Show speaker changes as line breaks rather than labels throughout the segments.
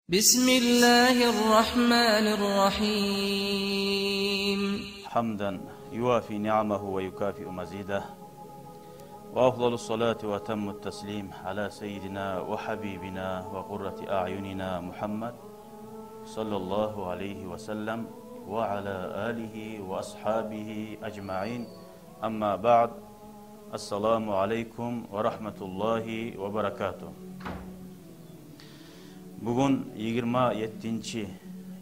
بسم الله الرحمن الرحيم
حمدا يوافي نعمه ويكافئ مزيده وأفضل الصلاة وأتم التسليم على سيدنا وحبيبنا وقرة أعيننا محمد صلى الله عليه وسلم وعلى آله وأصحابه أجمعين أما بعد السلام عليكم ورحمة الله وبركاته. Bugün 27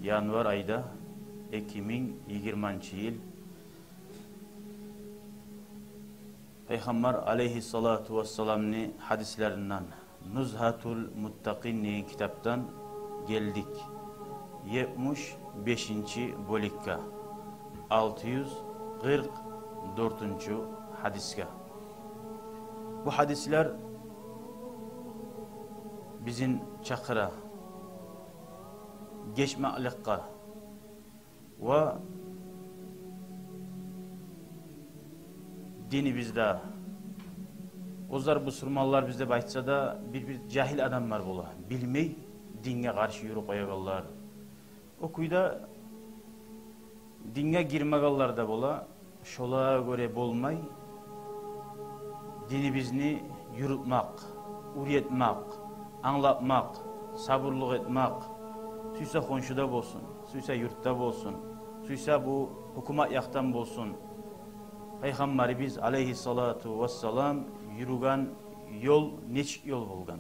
yanvar ayda 2020 yıl Peygamber aleyhissalatu vesselam'ın hadislerinden Nuzhatul Muttaqin kitaptan geldik. 75. bölükka 644. hadiske. Bu hadisler bizim çakıra geçmeklikka ve dini bizde ozar Müslümanlar bizde baytsa da bir cahil adamlar bola bilmey dinge karşı yürü koyagallar. O kuyda dinge girmegallar da bola şola göre bolmay dini bizni yürütmek, uriyetmek, anlatmak, sabırlık etmek, suysa konşuda bolsun, suysa yurtta bolsun, suysa bu hukumat yaktan bolsun. Peygamberimiz aleyhissalatu vesselam yürügen yol neçik yol bolgan.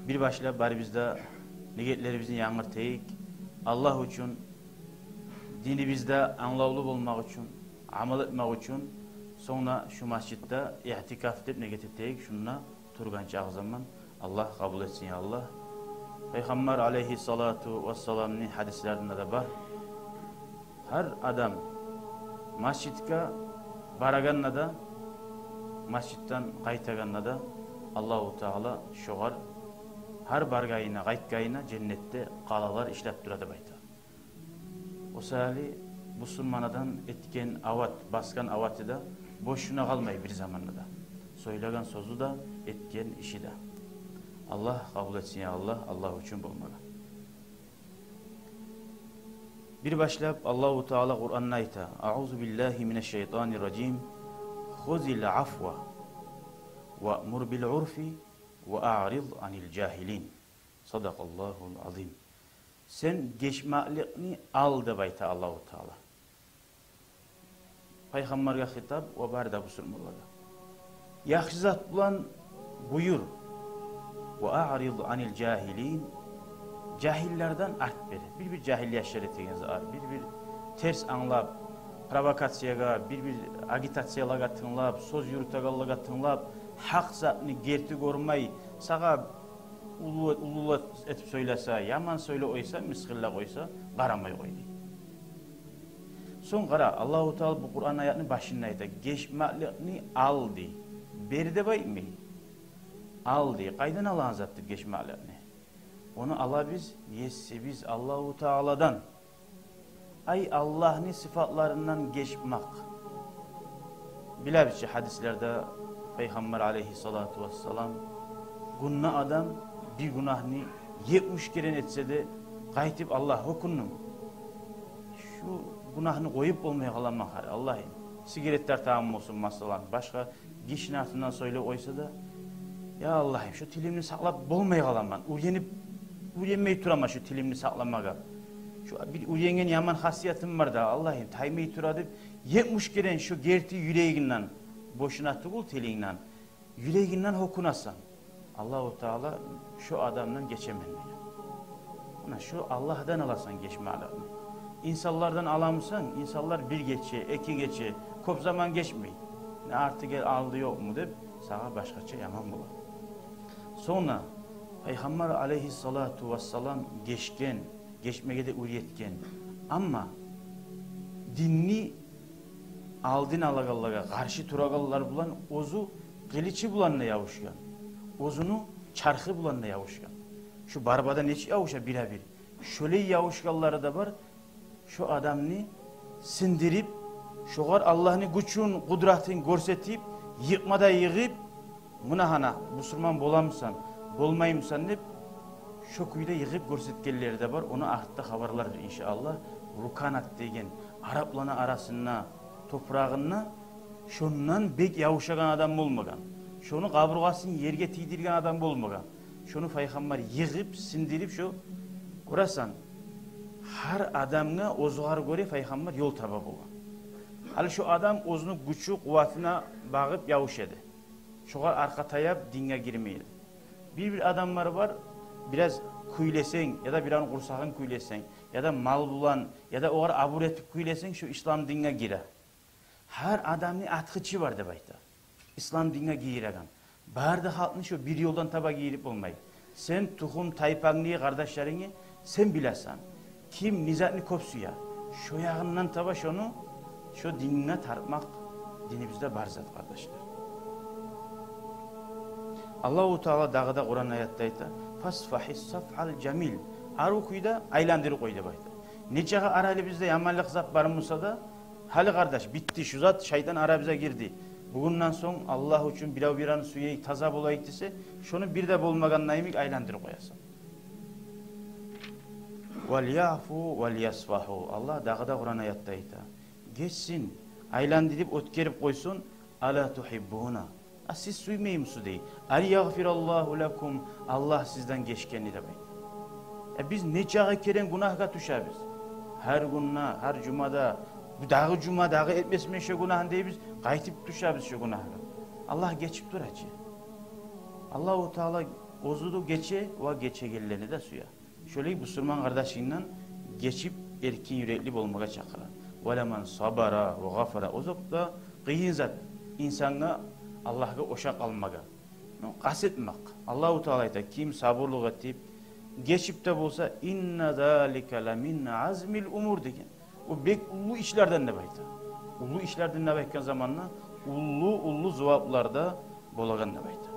Bir başla bari bizde niyetlerimizin yangırtayık, Allah için, dini bizde anlavlı olmak için, amal etmek için, sonra şu masjitte ihtikaf edip negetiteyik, şununla turgan çağ zaman Allah kabul etsin ya Allah. Peygamber aleyhissalatu vesselam'ın hadislerinde de var. Her adam masjidga baraganna da masjiddan qaytaganna da Allahu Teala şoğar her bargayına qaytgayına cennette qalalar işlep duradi bayta. O sali Müslümanadan etken avat, baskan avatı da boşuna kalmay bir zamanında da. Söyleyen sözü da etken işi de. Allah kabul etsin ya Allah, Allah için bulmalı. Bir başlayıp Allahu Teala Kur'an'na ayta. A'udhu billahi mineşşeytanirracim. Khuzil afwa ve'mur bil urfi ve'a'rid anil cahilin. Sadakallahul azim. Sen geçmekliğini al da bayta Allahu Teala. Peygamber'e hitap ve barda Müslümanlara. Yaxşı zat bulan buyur. Ve a'rid anil cahilin. Cahillerden art beri. Bir cahilliye şeretiniz var. Bir ters anlap, provokatsiyaga, bir agitatsiyalarga tınlap, söz yürütegallaga tınlap, hak zatını gerti görmey, sağa ulu etip söylese, yaman söyle oysa, miskille koysa, qaramay koydu. Son qara, Allahu Teala bu Kur'an ayetinin başında ayta, geçmekliğini al di. Beride bay mı? Al di. Qaydan alan zattır geçmekliğini? Onu ala biz, yesse biz Allahu Teala'dan. Ay Allah'ın sıfatlarından geçmek. Biliriz ki hadislerde Peygamber aleyhissalatu vesselam günah adam bir günahını 70 kere etse de qaytip Allah hukunum. Şu günahını koyup olmaya kalamak Allah'ım. Sigaretler tamam olsun masalan. Başka kişinin altından söyle oysa da ya Allah'ım şu tilimini saklap bolmaya kalaman. Uyenmeyi turama şu tilimini saklamaga. Şu bir uyengen yaman hasiyetim var da Allah'ım taymeyi turadıp 70 kere şu gerti yüreğinden boşuna tıbul teliğinden yüreğinden hokunasan Allahu Teala şu adamdan geçemem beni. Ona şu Allah'tan alasan geçme alanını. İnsanlardan alamısan insanlar bir geçe, iki geçe, kop zaman geçmeyin. Ne artık gel aldı yok mu deyip sağa başkaça yaman bular. Sonra Peygamber aleyhissalatu vesselam geçmeye de uriyetken ama dinni aldın alagallaga karşı turagallar bulan ozu kılıçı bulanla yavuşkan. Ozunu çarkı bulanla yavuşkan. Şu barbada neçi yavuşa birebir. Şöyle yavuşkalları da var. Şu adamını sindirip şoğar Allah'ın güçün, kudretin görsetip yıkmada yığıp Muna hana Müslüman bolamsan, bolmayımsan deyip şu kuyda yığıp görsetkenleri de var. Onu ahırtta haberlar inşallah. Rukanat degen Araplana arasına toprağına şondan bek yavuşagan adam olmagan. Şonu kaburgasını yerge tiydirgen adam olmagan. Şonu Peygamber yığıp sindirip şu orasan her adamına ozuğar göre Peygamber yol taba bolgan. Hali şu adam özünün güçü kuvvetine bağıp yavuş edi. Şoğar arka tayap dinge girmeydi. Bir adamlar var biraz kuylesen ya da bir an kursağın kuylesen ya da mal bulan ya da oğar abur etip kuylesen şu İslam dinge gire. Her adamın atkıçı var da bayta. İslam dinge giyiregan. Barda halkın şu bir yoldan taba giyirip olmayı. Sen tuhum taypanlığı kardeşlerini sen bilesan. Kim nizatını kopsuya. Şu yağından taba şunu şu dinine tartmak dinimizde barzat kardeşler. Allahu Teala dağda Kur'an ayette ayta fasfahis safhal cemil. Aru kuyda aylandırı koydu bayta. Neçağı araylı bizde yamanlık zat barınmışsa da hali kardeş bitti şu zat şeytan ara bize girdi. Bugünden son Allah için bir an suya taza bulayık dese şunu bir de bulmagan nayımik aylandırı koyasın. Vel yafu vel yasfahu. Allah dağda Kur'an ayette ayta. Geçsin, aylandırıp ötkerip koysun. Ala tuhibbuna. Siz suymayı mısınız değil. Al yagfirallahu lekum. Allah sizden geçkenini de baydı. Biz ne çağı keren günahga düşeriz. Her günah, her cumada, dağı cuma, dağı etmesine şu günahın değil biz, kaytıp düşeriz şu günahga. Allah geçip duracak. Allah-u Teala ozudu geçe, o geçe gellerini de suya. Şöyle Müslüman kardeşinden geçip erkin yürekli olmaya çakıran. وَلَمَنْ sabara ve gafara. O da kıyın zat insanla Allah'a oşak almaga. Kastetmek. Allah-u Teala ayta kim sabırlık etip geçip de bolsa inna zalika lemin azmil umur degen. O bek ulu işlerden de bayta. Ulu işlerden de baykan zamanla ulu cevaplarda bolagan da bayta.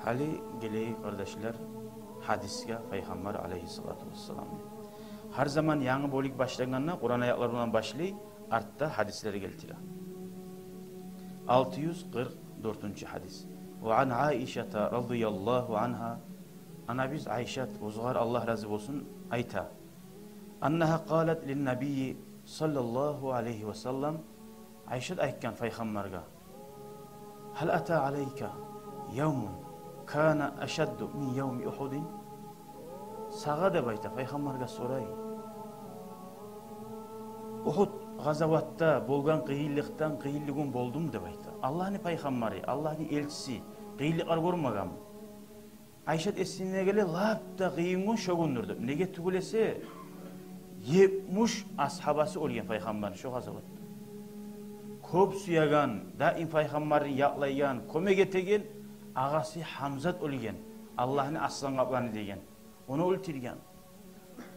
Hali geleyi kardeşler hadisga Peygamber aleyhissalatu vesselam. Her zaman yanı bolik başlanganına Kur'an ayaklarından başlayıp artta hadisleri geltiler. 644. hadis. Ve an Aişe radıyallahu anha ana biz Ayşe uzgar Allah razı olsun ayta. Annaha qalet lin nabiyyi sallallahu aleyhi ve sellem Ayşe aytkan Peygamberge hal ata aleyka yevmun kana eşeddu min yevmi Uhudin. Sağa da bayta Peygamberge soray. Uhud gazavatta bolgan kıyıllıktan kıyıllıgın boldu mu da bayta. Allah'ın Peygamberi, Allah'ın elçisi kıyıllıklar görmagam. Ayşe esine gele lapta kıyıngun şogunurdu. Nege tugulese 70 ashabası olgan Peygamberin şu gazavatta. Köp suyagan, daim Peygamberin yaklaygan, kömege tegen ağası Hamzat olgan. Allah'ın aslan kaplanı degen. Onu öldürgen.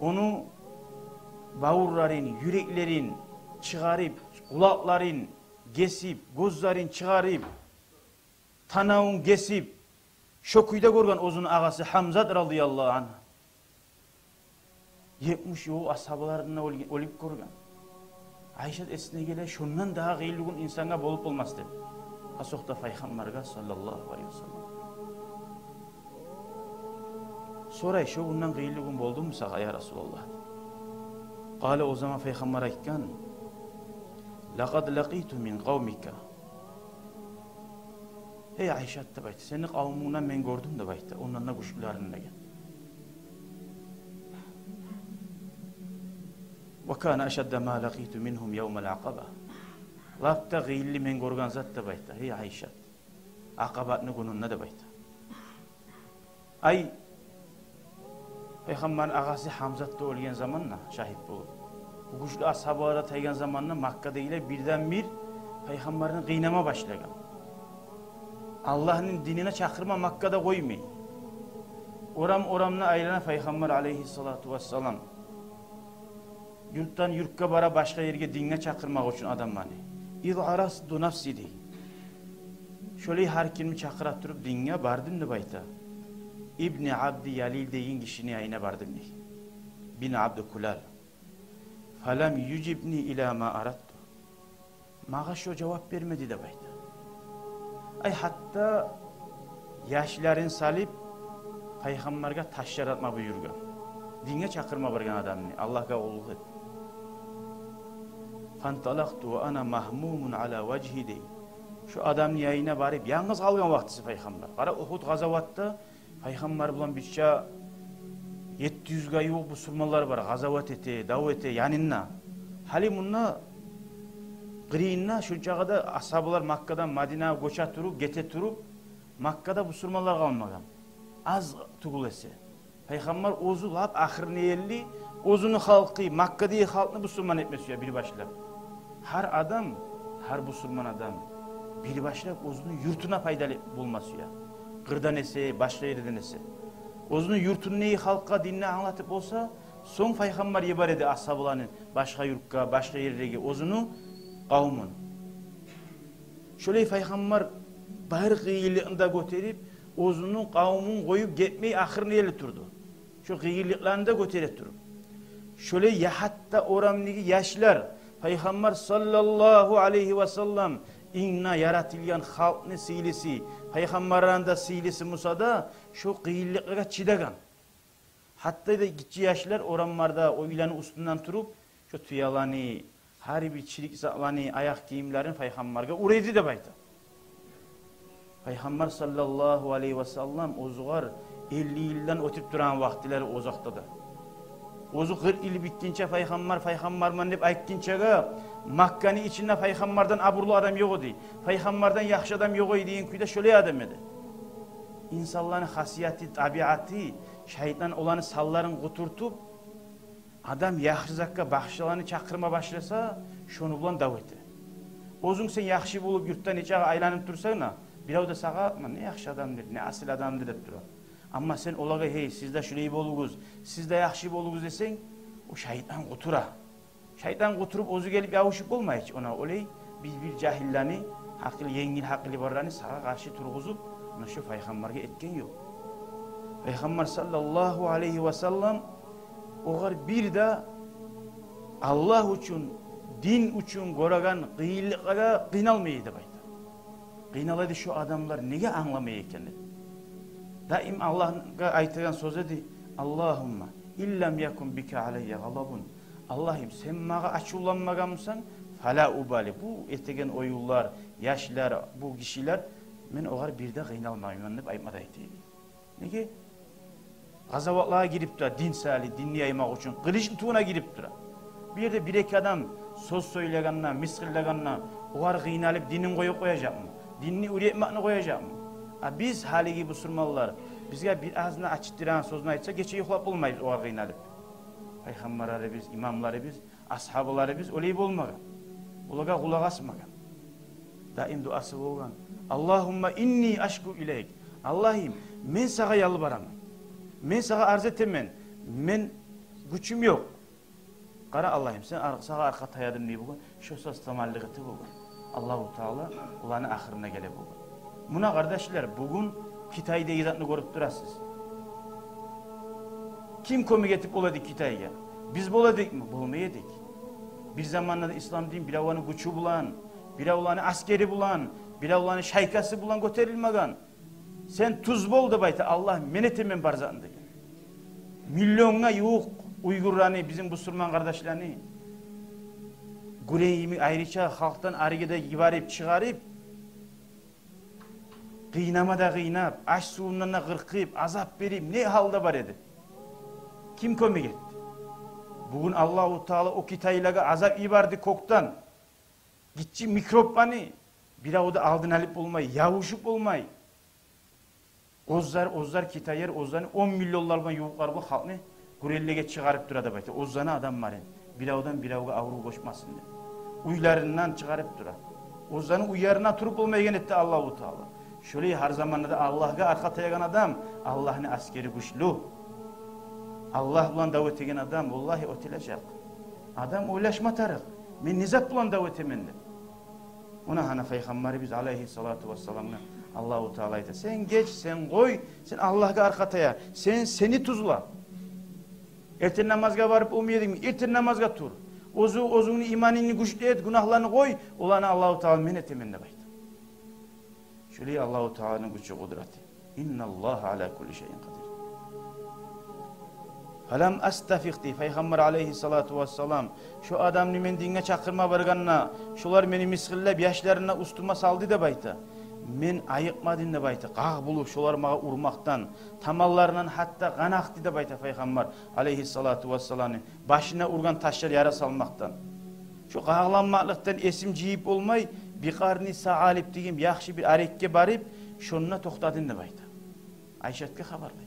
Onu bağırların, yüreklerin çıkarıp, kulakların kesip, gözlerin çıkarıp, tanağın kesip, şokuyda görgen ozun ağası Hamzat radıyallahu anh. 70 yıl ashablarına olip görgen. Ayşe esine gele şundan daha gıyılgın insana bolup olmaz dedi. Asokta Peygamberge sallallahu aleyhi ve sellem. Soray şu bundan gıyılgın boldu mu sağa ya Resulallah? Kale o zaman Peygamber aytkan لَقَدْ لَقِيتُ مِنْ قَوْمِكَ. Ey Ayşe de baytı, seni kavmuna men gördüm de baytı, onlarla kuşkularına gel. وَكَانَ أَشَدَّ مَا لَقِيتُ مِنْهُمْ يَوْمَ الْعَقَبَةِ. Lapta gıyilli men görgen zat da baytı, ey Ayşe, akabatını gününne de baytı. Ay, Peygamberin ağası Hamzat'ta ölgen zamanla şahit bulup. Bu güçlü ashablara taygan zamanla Makka'da ile birden bir Peygamberin kıynama başlayan. Allah'ın dinine çakırma Makka'da koymayın. Oramla ayrına Peygamber aleyhissalatu vesselam. Yurttan yurtka bara başka yerge dinine çakırmak için adam mani. İz arastu nafsidi. Şöyle her kimi çakırat durup dinine bardım da bayta. İbni Abdi Yalil deyin kişini ayına bardım ne? Bin Abdi Kulal. Falam yücibni ila ma arattu. Mağa şu cevap vermedi de bayta. Ay hatta yaşların salip Peygamberge taş yaratma buyurgan. Dinge çakırma bargan adamni. Allah'a ulug et. Fantalaqtu ve ana mahmumun ala vejhi dey. Şu adamın yayına barıp yalnız kalgan vaktisi Peygamber. Qara Uhud gazawatda Peygamber bilan birçe 700'ga yo'q musulmonlar bor. Gazawat ete, dav ete yanına. Hali munna qiriyinna shunchaqada ashabolar Makkadan Madinaga ko'cha turib, gete turib, Makkada musulmonlar qolmagan. Az tugulese. Peygamber ozu lap ahirine elli, ozunu halkı, Makka'daki halkını musulman etmesi bir başlap. Her adam, her musulman adam bir başlap ozunu yurtuna faydalı bulması ya. Kırdan ese, başka yerden ese. Ozunu yurtun neyi halka dinle anlatıp olsa, son Peygamber yebar edi ashablarının başka yurtka, başka yerlere ozunu kavmun. Şöyle Peygamber bahir kıyılığında götürüp, ozunun kavmun koyup gitmeyi ahirine eli turdu. Şu kıyılıklarında götürüp durup. Şöyle ya hatta oramdaki yaşlar Peygamber sallallahu aleyhi ve sellem inna yaratılgan halkını silisi, Peygamber'in de silisi Musa'da şu kıyılıklara çidagan. Hatta da gitçi yaşlar oramlarda o ilanın üstünden turup şu tüyalanı, her bir çirik sağlanı, ayak giyimlerin Peygamber'e ureydi de bayta. Peygamber sallallahu aleyhi ve sellem ozuğar 50 yıldan ötüp duran vaktileri uzaktadır. Ozu 40 yıl bitkince Peygamberman deyip aytkinçe'ge Makka'nın içinde Peygamber'den aburlu adam yok idi. Peygamber'den yaxşı adam yok idi deyin kuyda şöyle adam idi. İnsanların hasiyeti, tabiatı, şeytan olanı salların kuturtup adam yaxşı zakka bakşılarını çakırma başlasa şunu bulan daveti. Ozun sen yaxşı bulup yurttan içe aylanıp dursana bir da sağa ne yaxşı adamdır, ne asil adamdır deyip durar. Ama sen olaga hey sizde şurayı boluguz, sizde yaxşı boluguz desen o şeytan kutura. Şeytan kuturup ozu gelip yavuşup olma hiç ona olay bir cahillani, haklı yengil haklı barrani sağa karşı turguzup şu Peygamber'e etken yok. Peygamber sallallahu aleyhi ve sellem oğar bir de Allah üçün, din üçün koragan kıyılığa kıynalmayıydı bayda. Kıynalaydı şu adamlar neye anlamayıken? Daim Allah'a aytılan söz edi. Allahumma illem yakun bike aleyye galabun. Allah'ım sen mağa açulanmagamsan fala ubali. Bu etegen oyullar, yaşlar, bu kişiler men oğar bir de kıynalmayım deyip aytmada aytıydı. Nege? Gazavatlığa girip de din sali, dinli yaymak için kılıçın tuğuna girip dura. Bir de bir iki adam söz söyleganına, miskilleganına oğar kıynalıp dinin koyacak mı? Dinini üretmekini koyacak mı? Biz haligi Müslümanlar bizge bir ağzına açıttıran sözünü aytsa geçe yuhlap olmayız oğar kıynalıp. Peygamberleri biz, imamları biz, ashabıları biz öyle olmagan. Ulaga kulak asmagan. Daim duası olgan. Allahumma inni aşku ileyk. Allah'ım men sağa yalvaramam. Men sağa arz etemen. Men güçüm yok. Qara Allah'ım sen sağa arka tayadım diye bugün. Şu söz tamallığı eti bugün. Allah-u Teala ulanı ahirine gele bugün. Buna kardeşler bugün Kitay'da izatını görüp durasınız. Kim komik etip oladı Kitay'a? Biz buladık mı? Bulmayadık. Bir zamanlarda İslam din bir avlanı güçü bulan, bir avlanı askeri bulan, bir avlanı şaykası bulan göterilmegan. Sen tuz bol da bayta Allah menetimin barzandı. Milyonga yok Uygurlarını, bizim Müslüman kardeşlerini Gureyimi ayrıca halktan arigede yivarip çıkarıp kıynamada kıynap, aş suğundan kırkıp, azap verip ne halda var edi? Kim komik etti? Bugün Allah-u Teala o kitaylaga azap ibardı koktan. Gitçi mikropani bir avda aldın alıp olmayı, yavuşup olmayı. Ozlar kitayır, ozlarını 10 milyonlardan yuvuklar bu halkını Gurellige çıkarıp durada bayta. Ozlarına adam var. Bir avdan bir avga avru koşmasın diye. Uylarından çıkarıp dura. Ozlarını uyarına turup olmaya etti Allah-u Teala. Şöyle her zamanlarda Allah'a arka tayagan adam, Allah'ın askeri güçlü. Allah bulan davet egen adam, vallahi otilecek. Adam oylaşma tarık. Men nizak bulan davet emende. Ona hana Peygamber biz aleyhissalatu vesselam'la Allah-u Teala'ydı. Sen geç, sen koy, sen Allah'a arka taya. Sen seni tuzla. Erten namazga varıp olmayadın mı? Erten namazga tur. Ozunu imanini güçlü et, günahlarını koy. Olanı Allah-u Teala men etemende baydı. Şöyle Allah-u Teala'nın güçlü kudreti. İnnallah ala kulli şeyin kadir. Falam astafiqti Peygamber aleyhissalatu vesselam şu adamni men dinge çakırma barganna şular meni misgillep yaşlarına ustuma saldı da bayta. Men ayıkmadın da bayta. Qaq bulup şular mağa urmaktan, tamallarından hatta qanaxtı da bayta Peygamber aleyhissalatu vesselam'ın başına urgan taşlar yara salmaktan. Şu qaqlanmaqlıqtan esim jiyip olmay bir qarni saalip degem yaxshi bir arekке barip şonuna toxtadın da bayta. Ayşet'e haberlay.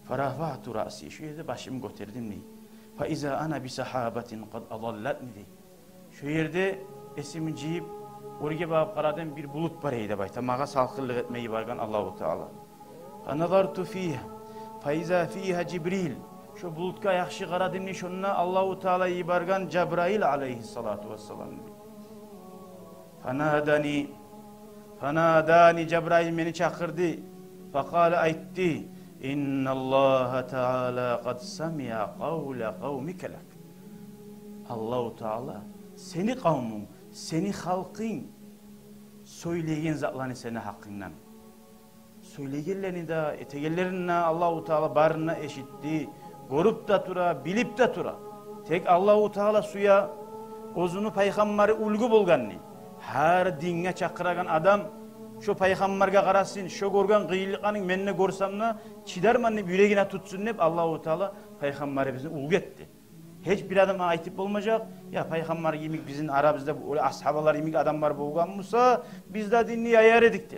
Farafa'tu ra'si şu yerde başımı götürdüm ni. Fa iza ana bi sahabatin qad adallatni. Şu yerde esimi jiyip oraya bağıp qaradan bir bulut var eydi bayta. Mağa salqınlıq etmeyi bargan Allahu Teala. Fa nazartu fiha. Fa iza fiha Cibril. Şu bulutga yaxshi qaradım ni şonuna Allahu Teala yibargan Cebrail aleyhissalatu vesselam. Fanadani Cebrail meni çakırdı. Faqala aytti. İnnallaha Teala qad sami'a qawla qawmika lak. Allahu Teala seni kavmun, seni halkın söyleyen zatlarını seni hakkından. Söyleyenlerini de, etegellerini Allahu Teala barına eşitti. Gorup da tura, bilip de tura. Tek Allahu Teala suya ozunu Peygamberi ulgu bulganni. Her dinge çakıragan adam şu Peygamberge karasın, şu görgen kıyılıkanın menne görsamna çidermanni yüreğine tutsun hep Allahu Teala Peygamberi bizi ulgu etti. Hiçbir adam aytip olmayacak. Ya Peygamber yemek bizim aramızda öyle ashabalar yemek adamlar bulgan musa biz de dinni ayar edik de.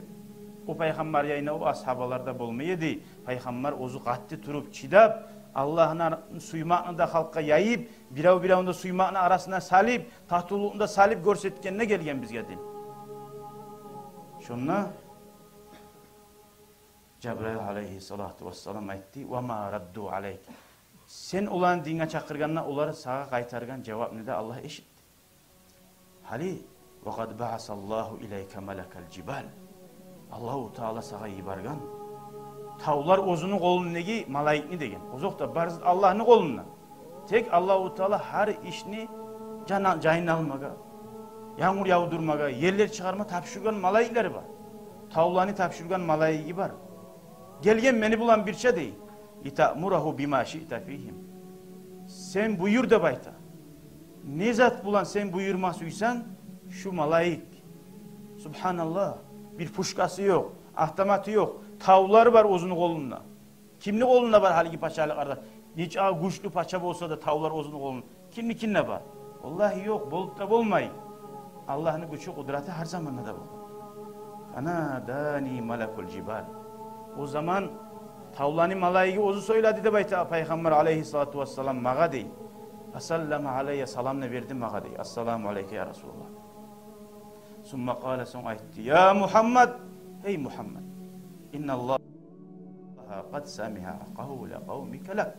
O Peygamber yayına o ashabalarda bulmaydı. Peygamber ozu qattı turup çidap Allah'ın suymağını da halka yayıp biravunda suymağını arasına salip tahtuluğunda salip görsetkenine gelgen bizge din. Şunla Cebrail aleyhissalatu vesselam aytti ve ma raddu aleyk. Sen olan dine çakırganına onları sağa kaytargan cevap ne de Allah eşitti. Hali ve kad ba'asallahu ileyke melekal cibal. Allahu Teala sağa yibargan. Tavlar ozunun kolunu negi malayikni degen. Ozok da barız Allah'ın kolundan. Tek Allahu Teala her işini cayın almaga, yağmur yağdurmaga, yerler çıkarma tapşırgan malayikleri var. Tavlarını tapşırgan malayiki var. Gelgen beni bulan bir şey değil. İta'murahu bima şi'ta fihim. Sen buyur da bayta. Ne zat bulan sen buyurmasıysan şu malayik. Subhanallah. Bir puşkası yok. Ahtamatı yok. Tavları var ozunu kolunda. Kimli kolunda var haliki paçalı kardeş. Hiç güçlü paça olsa da tavlar ozunu kolunda. Kimli var? Vallahi yok. Bolup da olmayın. Allah'ın gücü kudreti her zaman da bu. Ana dani malakul cibal. O zaman tavlani malayiki ozu söyledi de bayta Peygamber aleyhissalatu vesselam mağa dey. Asallama aleyye salamla verdim mağa dey. Assalamu aleyke ya Resulullah. Summa kâle son aytti. Ya Muhammed. Ey Muhammed. İnnallâhe kad samiha kavle kavmike lak.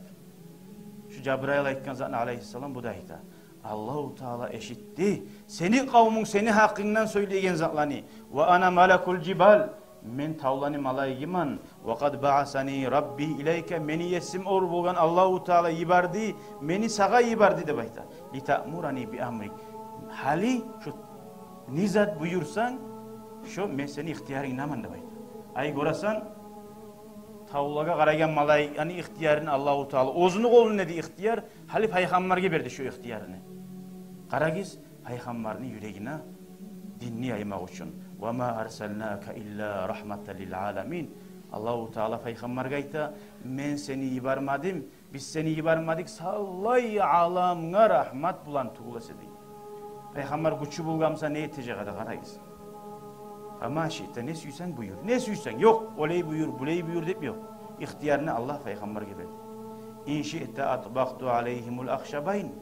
Şu Cebrail aytkan zaten aleyhisselam bu da ayta. Allahu Teala eşitti. Seni kavmun seni hakkından söyleyen zatlarını. Ve ana malakul cibal. Men tavlani malayiman ve kad ba'asani Rabbi ileyke meni yesim or bulgan Allahu Teala yibardı meni sağa yibardı de bayta li ta'murani bi amrik hali şu nizat buyursan şu men seni ihtiyarın naman da bayta ay gorasan tavlaga qaragan malayik yani ihtiyarını Allahu Teala ozunu kolun dedi ihtiyar hali Peygamberge berdi şu ihtiyarını qaragiz Peygamberni yüreğine dinni yaymak üçün وَمَا أَرْسَلْنَاكَ إِلَّا رَحْمَةً لِلْعَالَمِينَ Allahu Teala Peygamber'e ayta men seni yibarmadım biz seni yibarmadık sallay alamına rahmat bulan tuğlası değil. Peygamber güçü bulgamsa ne etecek adı qarayız. Ama şeyte ne süysen buyur. Ne süysen yok olay buyur bulay buyur deyip yok. İhtiyarını Allah Peygamber'e verdi. İnşi'te atbaqtu aleyhimul akşabayn.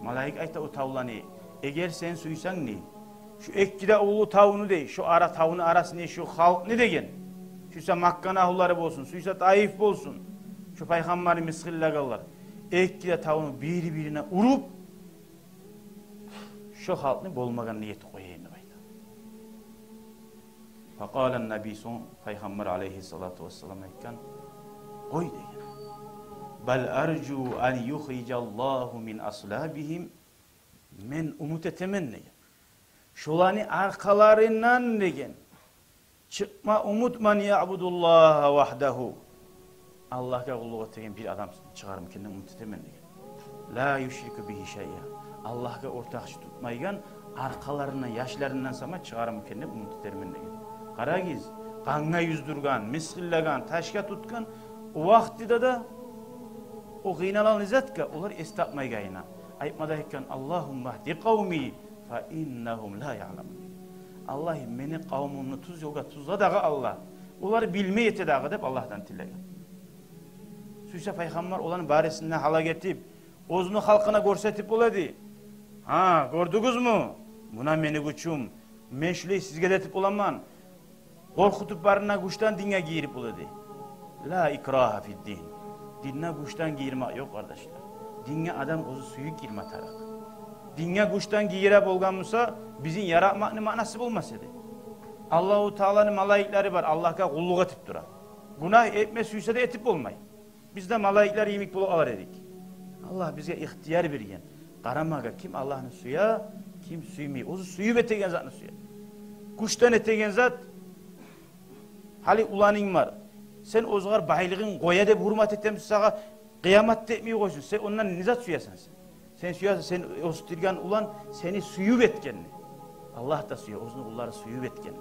Malaik ayta o tavlanı eğer sen süysen ne? Şu ekkide oğlu tavuğunu değil, şu ara tavuğunu arası ne, şu halk ne degen? Şuysa Makkan ahulları bolsun, şuysa Taif bolsun. Şu Peygamberi misgillagalar. Ekkide tavuğunu birine urup, şu halkını bolmagan niyeti koyayım bayda. Faqalen Nabi son Peygamber aleyhissalatu vesselam aytkan, koy degen. Bel arju an yuhricallahu min aslabihim men umut etemen degen. Şolani arkalarından degen. Çıkma umutman ya'budullaha vahdahu. Allah'a kulluk ettiğin bir adam çıkarım kendini umut etemen degan. La yushriku bihi şey'a. Allah'a ortakçı tutmaygan arkalarından, yaşlarından sama çıkarım kendini umut etemen degan. Qaragiz, qanga yüzdürgan, miskillagan, taşka tutgan o vaqtida da o qiynalan zatka ular es tapmaygayna. Aytmada ekan Allahumma hdi qavmi fa innahum la ya'lamun. Allah meni qavmimni tuz yo'lga tuzla dağı Allah. Ular bilmey ete dağı deb Allah'tan tilagan. Suysa payg'ambar ularni barisinden halak etip, o'zini xalqina ko'rsatib bo'ladi. Ha, ko'rdingizmi? Buna meni kuchum, men shulay sizga etib bo'laman. Qo'rqitib barina gushdan dinga giyirib bo'ladi. La ikraha fid din. Dinga gushdan giyirma yo'q kardeşler. Dinga adam o'zi suyuk girma taraq. Dinga gushdan giyira bo'lgan bo'lsa, bizning yaratmakni ma'nosi bo'lmas edi. Allohu taolaning malayiklari bor, Allohga qulluq etib turadi. Gunoh etme suysa da etib bo'lmaydi. Bizde malaikler yemek bulup alır edik. Allah bize ihtiyar bergen. Qaramaga kim Allah'ını suya, kim suymay. O'zi suyup etegen zatını suya. Kuştan etegen zat hali ulaning var. Sen o'zgar baylig'ing qo'ya deb hurmat etemiz sağa kıyamat etmey qo'ysun. Sen ondan nizat suyasan sen. Sen suyasan, sen o'stirgan ulan seni suyup etkenni. Allah da suya, o'zini qulları suyup etkenni.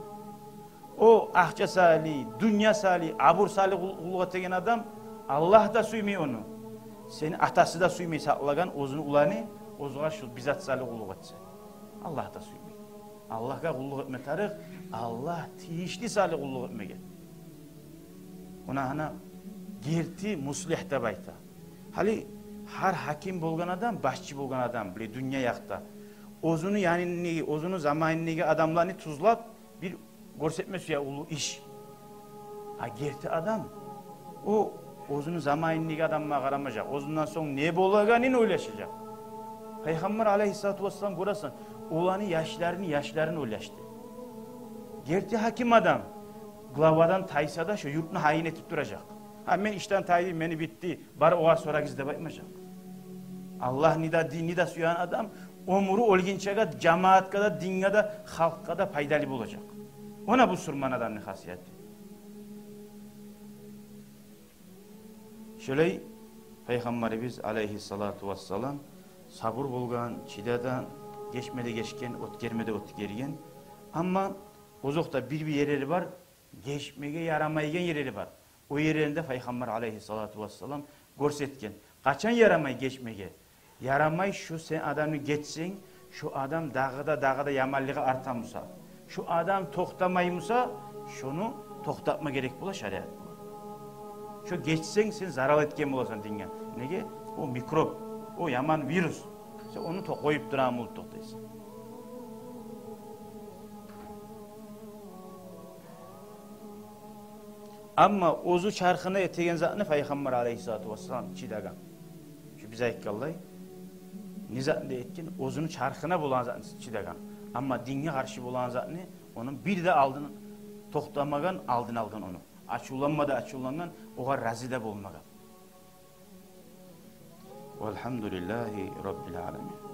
O ahça sali, dünya sali, abur sali qulluq etegen adam Allah da suymay onu. Seni atası da suymay saklagan o'zini ulani o'zga shu bizat sali qulluq etse. Allah da suymay. Allah'a qulluq etme tarix Allah tiyişli sali qulluq etmegen. Ona hana gerti muslih deb ayta. Hali har hakim bo'lgan adam, başçı bo'lgan adam, bile dünya yaqta. O'zini yani o'zini zamaniniga adamlarni tuzlab bir ko'rsatmesi ya ulu iş. Ha gerti adam o o'zini zamaniniga adamga qaramayacak. O'zidan so'ng ne bo'lganini o'ylashacak. Payg'ambar alayhissalatu vassalam ko'rasan, ularni yaşlarını o'ylashdi. Gerti hakim adam glavadan taysa da şu yurtni hayin etib turacak. Ha men ishdan taydim, meni bitti, bari oğa so'ragiz deb aytmayacak. Allah nida suyan adam umri o'lgunchaga jamoatga da, dinga da, xalqqa da foydali bo'lacak. Ona bu surman adamning xosiyati. Şöyle Peygamberimiz aleyhissalatu vesselam sabır bolgan, çidadan geçmede geçken, otgermede otgergen. Ama ozokta bir yerleri var, geçmege yaramaygen yerleri var. O yerlerinde Peygamber aleyhissalatu vesselam görsetken. Kaçan yaramay geçmege? Yaramay şu sen adamı geçsin, şu adam dağda yamallığı artamusa. Şu adam toktamaymusa, şunu toktatma gerek bula şariat. Şu geçsen sen zarar etken bulasan dinge. Nege? O mikrop, o yaman virüs. Sen onu koyup duran olup toktaysan. Ama ozu çarkını etegen zatını Peygamber aleyhissalatu vesselam çidagan. Şu bize aytkanlay. Nizatında etken ozunu çarkına bulan zatını çidagan. Ama dinge karşı bulan zatını onun bir de aldın toktamagan, aldın algan onu. Açulanmadı açulangan, oğa razide bulmagan. Velhamdülillahi Rabbil alemin.